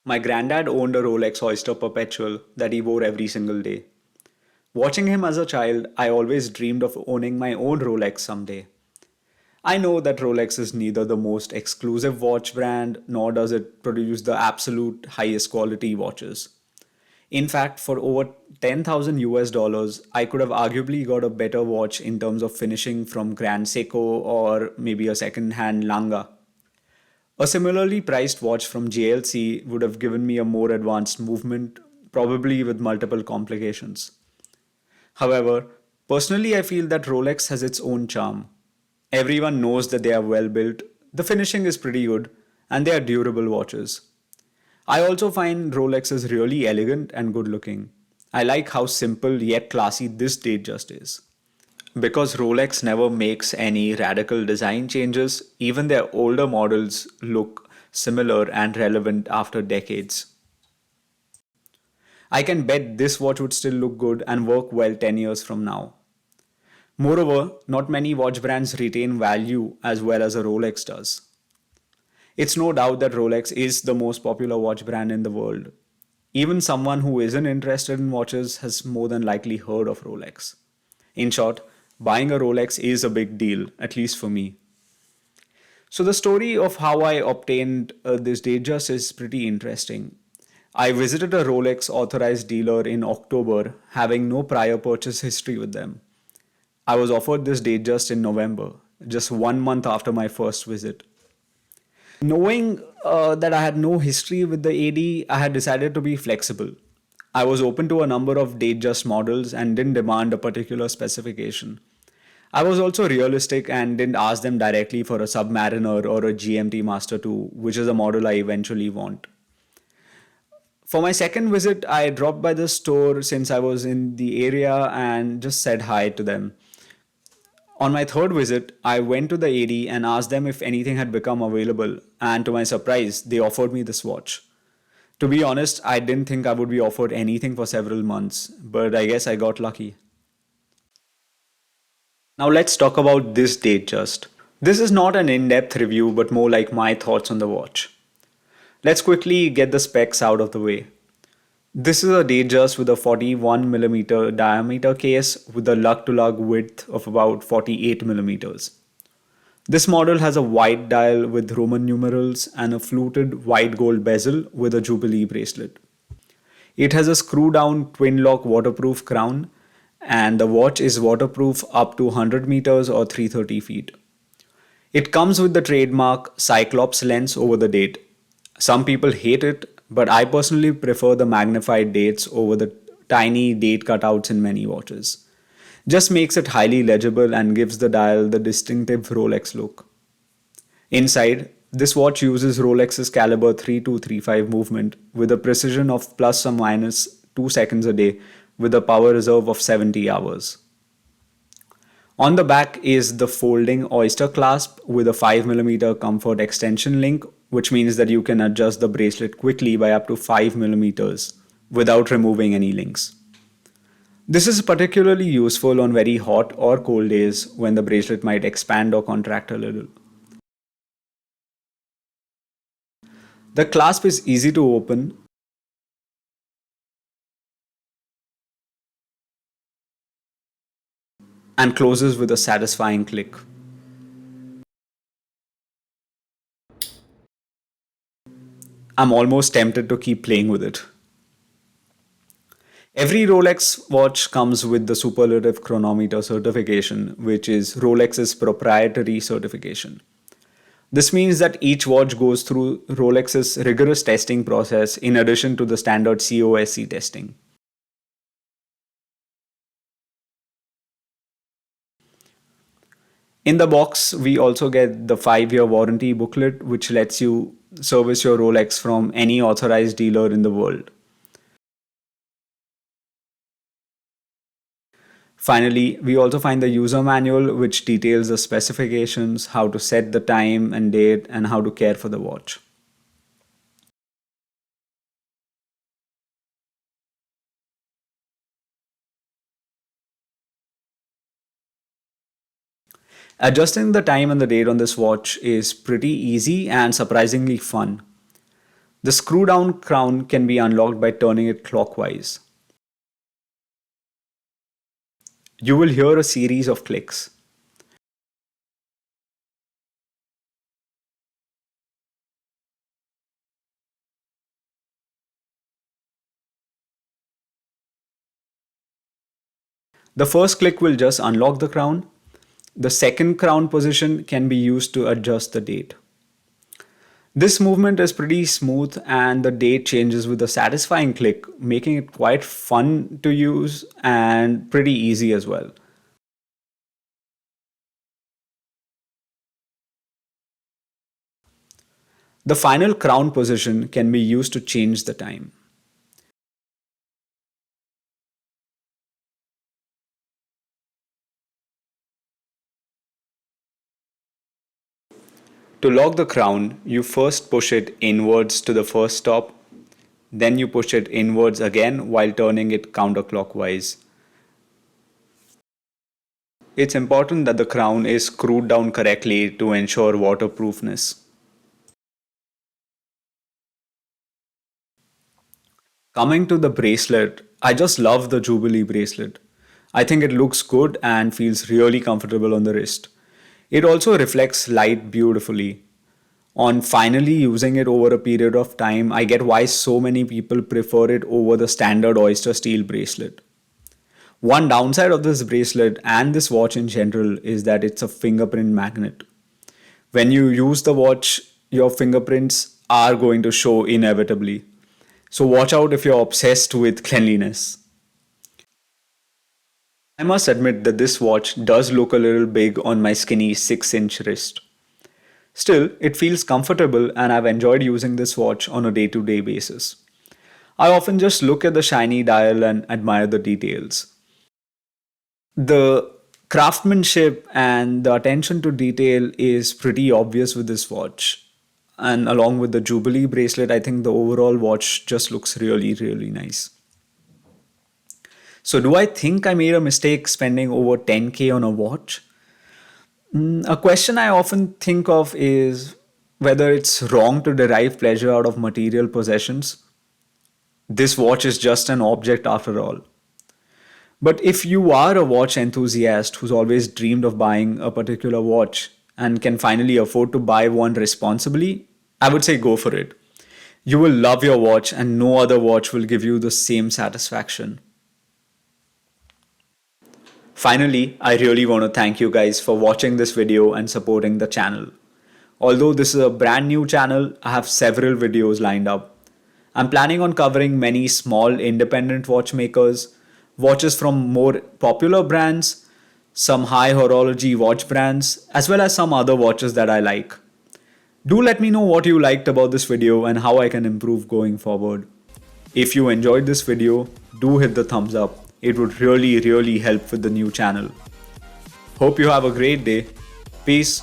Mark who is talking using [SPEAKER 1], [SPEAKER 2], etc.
[SPEAKER 1] My granddad owned a Rolex Oyster Perpetual that he wore every single day. Watching him as a child, I always dreamed of owning my own Rolex someday. I know that Rolex is neither the most exclusive watch brand nor does it produce the absolute highest quality watches. In fact, for over 10,000 US dollars, I could have arguably got a better watch in terms of finishing from Grand Seiko or maybe a second hand Langa. A similarly priced watch from JLC would have given me a more advanced movement, probably with multiple complications. However, personally, I feel that Rolex has its own charm. Everyone knows that they are well built, the finishing is pretty good, and they are durable watches. I also find Rolex is really elegant and good looking. I like how simple yet classy this Datejust is. Because Rolex never makes any radical design changes, even their older models look similar and relevant after decades. I can bet this watch would still look good and work well 10 years from now. Moreover, not many watch brands retain value as well as a Rolex does. It's no doubt that Rolex is the most popular watch brand in the world. Even someone who isn't interested in watches has more than likely heard of Rolex. In short, buying a Rolex is a big deal, at least for me. So, the story of how I obtained this Datejust is pretty interesting. I visited a Rolex authorized dealer in October, having no prior purchase history with them. I was offered this Datejust in November, just 1 month after my first visit. Knowing that I had no history with the AD, I had decided to be flexible. I was open to a number of Datejust models and didn't demand a particular specification. I was also realistic and didn't ask them directly for a Submariner or a GMT Master 2, which is a model I eventually want. For my second visit, I dropped by the store since I was in the area and just said hi to them. On my third visit, I went to the AD and asked them if anything had become available, and to my surprise, they offered me this watch. To be honest, I didn't think I would be offered anything for several months, but I guess I got lucky. Now let's talk about this Datejust. This is not an in-depth review, but more like my thoughts on the watch. Let's quickly get the specs out of the way. This is a Datejust with a 41mm diameter case with a lug-to-lug width of about 48mm. This model has a white dial with Roman numerals and a fluted white gold bezel with a Jubilee bracelet. It has a screw-down twin-lock waterproof crown, and the watch is waterproof up to 100 meters or 330 feet. It comes with the trademark Cyclops lens over the date. Some people hate it, but I personally prefer the magnified dates over the tiny date cutouts in many watches. Just makes it highly legible and gives the dial the distinctive Rolex look. Inside, this watch uses Rolex's caliber 3235 movement with a precision of plus or minus 2 seconds a day with a power reserve of 70 hours. On the back is the folding oyster clasp with a 5mm comfort extension link, which means that you can adjust the bracelet quickly by up to 5mm without removing any links. This is particularly useful on very hot or cold days when the bracelet might expand or contract a little. The clasp is easy to open and closes with a satisfying click. I'm almost tempted to keep playing with it. Every Rolex watch comes with the superlative chronometer certification, which is Rolex's proprietary certification. This means that each watch goes through Rolex's rigorous testing process in addition to the standard COSC testing. In the box, we also get the 5-year warranty booklet, which lets you service your Rolex from any authorized dealer in the world. Finally, we also find the user manual, which details the specifications, how to set the time and date, and how to care for the watch. Adjusting the time and the date on this watch is pretty easy and surprisingly fun. The screw down crown can be unlocked by turning it clockwise. You will hear a series of clicks. The first click will just unlock the crown. The second crown position can be used to adjust the date. This movement is pretty smooth and the date changes with a satisfying click, making it quite fun to use and pretty easy as well. The final crown position can be used to change the time. To lock the crown, you first push it inwards to the first stop, then you push it inwards again while turning it counterclockwise. It's important that the crown is screwed down correctly to ensure waterproofness. Coming to the bracelet, I just love the Jubilee bracelet. I think it looks good and feels really comfortable on the wrist. It also reflects light beautifully. On finally using it over a period of time, I get why so many people prefer it over the standard oyster steel bracelet. One downside of this bracelet and this watch in general is that it's a fingerprint magnet. When you use the watch, your fingerprints are going to show inevitably. So watch out if you're obsessed with cleanliness. I must admit that this watch does look a little big on my skinny 6-inch wrist. Still, it feels comfortable and I've enjoyed using this watch on a day-to-day basis. I often just look at the shiny dial and admire the details. The craftsmanship and the attention to detail is pretty obvious with this watch. And along with the Jubilee bracelet, I think the overall watch just looks really, really nice. So, do I think I made a mistake spending over 10k on a watch? A question I often think of is whether it's wrong to derive pleasure out of material possessions. This watch is just an object after all. But if you are a watch enthusiast who's always dreamed of buying a particular watch and can finally afford to buy one responsibly, I would say go for it. You will love your watch, and no other watch will give you the same satisfaction. Finally, I really want to thank you guys for watching this video and supporting the channel. Although this is a brand new channel, I have several videos lined up. I'm planning on covering many small independent watchmakers, watches from more popular brands, some high horology watch brands, as well as some other watches that I like. Do let me know what you liked about this video and how I can improve going forward. If you enjoyed this video, do hit the thumbs up. It would really help with the new channel. Hope you have a great day. Peace.